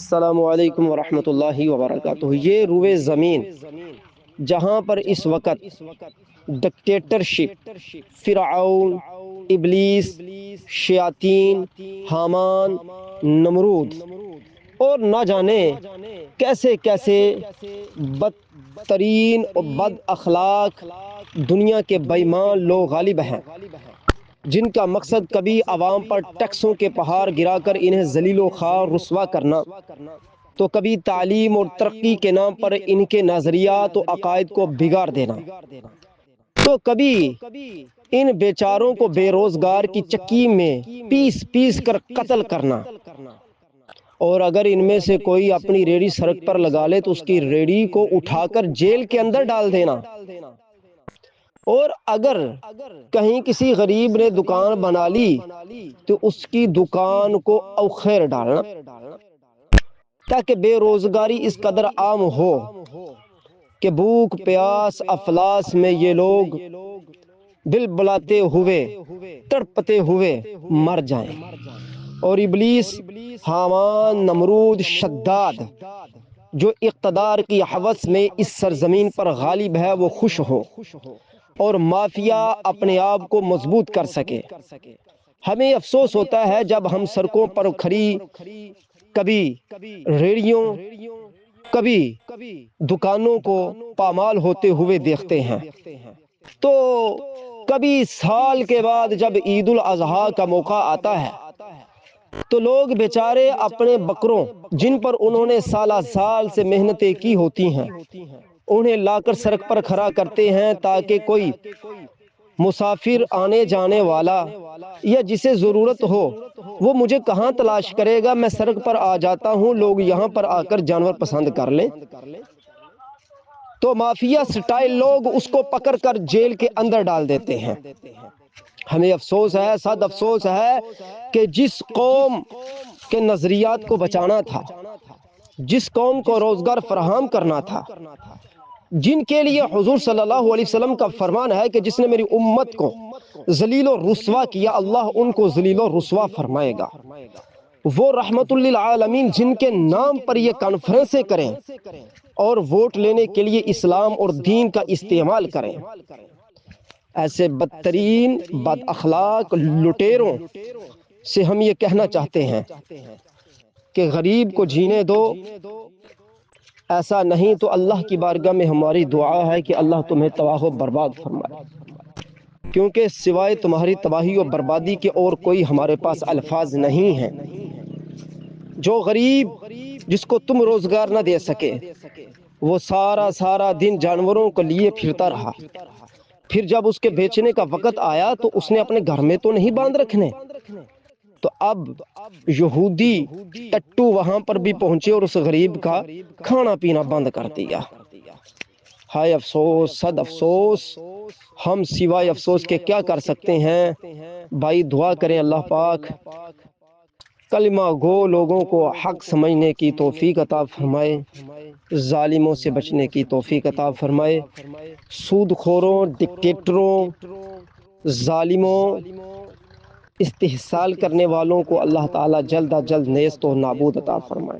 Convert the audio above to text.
السلام علیکم ورحمۃ اللہ وبرکاتہ۔ یہ روئے زمین جہاں پر اس وقت ڈکٹیٹرشپ، فرعون، ابلیس، شیاطین، حامان، نمرود اور نہ جانے کیسے کیسے بدترین اور بد اخلاق دنیا کے بے ایمان لوگ غالب ہیں، جن کا مقصد کبھی عوام پر ٹیکسوں کے پہاڑ گرا کر انہیں ذلیل و خوار رسوا کرنا، تو کبھی تعلیم اور ترقی کے نام پر ان کے نظریات و عقائد کو بگاڑ دینا، تو کبھی ان بیچاروں کو بے روزگار کی چکی میں پیس پیس کر قتل کرنا، اور اگر ان میں سے کوئی اپنی ریڑھی سڑک پر لگا لے تو اس کی ریڑھی کو اٹھا کر جیل کے اندر ڈال دینا، اور اگر کہیں کسی غریب نے دکان بنا لی تو اس کی دکان کو اوخیر ڈالنا، تاکہ بے روزگاری اس قدر عام ہو کہ بھوک پیاس افلاس میں یہ لوگ بل بلاتے ہوئے تڑپتے ہوئے مر جائیں، اور ابلیس، حامان، نمرود، شداد جو اقتدار کی ہوس میں اس سرزمین پر غالب ہے وہ خوش ہو اور مافیا اپنے آپ کو مضبوط کر سکے۔ ہمیں افسوس ہوتا ہے جب ہم سڑکوں پر کھڑی کبھی ریڑیوں کبھی دکانوں کو پامال ہوتے ہوئے دیکھتے ہیں، تو کبھی سال کے بعد جب عید الاضحیٰ کا موقع آتا ہے تو لوگ بیچارے اپنے بکروں جن پر انہوں نے سالہ سال سے محنتیں کی ہوتی ہیں انہیں لا کر سڑک پر کھڑا کرتے ہیں، تاکہ کوئی مسافر آنے جانے والا یا جسے ضرورت ہو وہ مجھے کہاں تلاش کرے گا، میں سڑک پر آ جاتا ہوں، لوگ یہاں پر آ کر جانور پسند کر لیں، تو مافیا سٹائل لوگ اس کو پکڑ کر جیل کے اندر ڈال دیتے ہیں۔ ہمیں افسوس ہے، صد افسوس ہے کہ جس قوم کے نظریات کو بچانا تھا، جس قوم کو روزگار فراہم کرنا تھا، جن کے لیے حضور صلی اللہ علیہ وسلم کا فرمان ہے کہ جس نے میری امت کو ذلیل و رسوا کیا اللہ ان کو ذلیل و رسوا فرمائے گا، وہ رحمت للعالمین جن کے نام پر یہ کانفرنسیں کریں اور ووٹ لینے کے لیے اسلام اور دین کا استعمال کریں، ایسے بدترین بد اخلاق لٹیروں سے ہم یہ کہنا چاہتے ہیں کہ غریب کو جینے دو، ایسا نہیں تو اللہ کی بارگاہ میں ہماری دعا ہے کہ اللہ تمہیں تباہ و برباد فرمائے، کیونکہ سوائے تمہاری تباہی و بربادی کے اور کوئی ہمارے پاس الفاظ نہیں ہیں۔ جو غریب جس کو تم روزگار نہ دے سکے وہ سارا دن جانوروں کو لیے پھرتا رہا، پھر جب اس کے بیچنے کا وقت آیا تو اس نے اپنے گھر میں تو نہیں باندھ رکھنے، تو اب یہودی ٹٹو وہاں پر بھی پہنچے اور اس غریب کا کھانا پینا بند کر دیا۔ ہائے افسوس، صد افسوس، ہم سوائے افسوس کے کیا کر سکتے ہیں؟ بھائی دعا کریں اللہ پاک کلمہ گو لوگوں کو حق سمجھنے کی توفیق عطا فرمائے، ظالموں سے بچنے کی توفیق عطا فرمائے، سود خوروں، ڈکٹیٹروں، ظالموں، استحصال کرنے والوں کو اللہ تعالی جلد از جلد نیست و نابود عطا فرمائے۔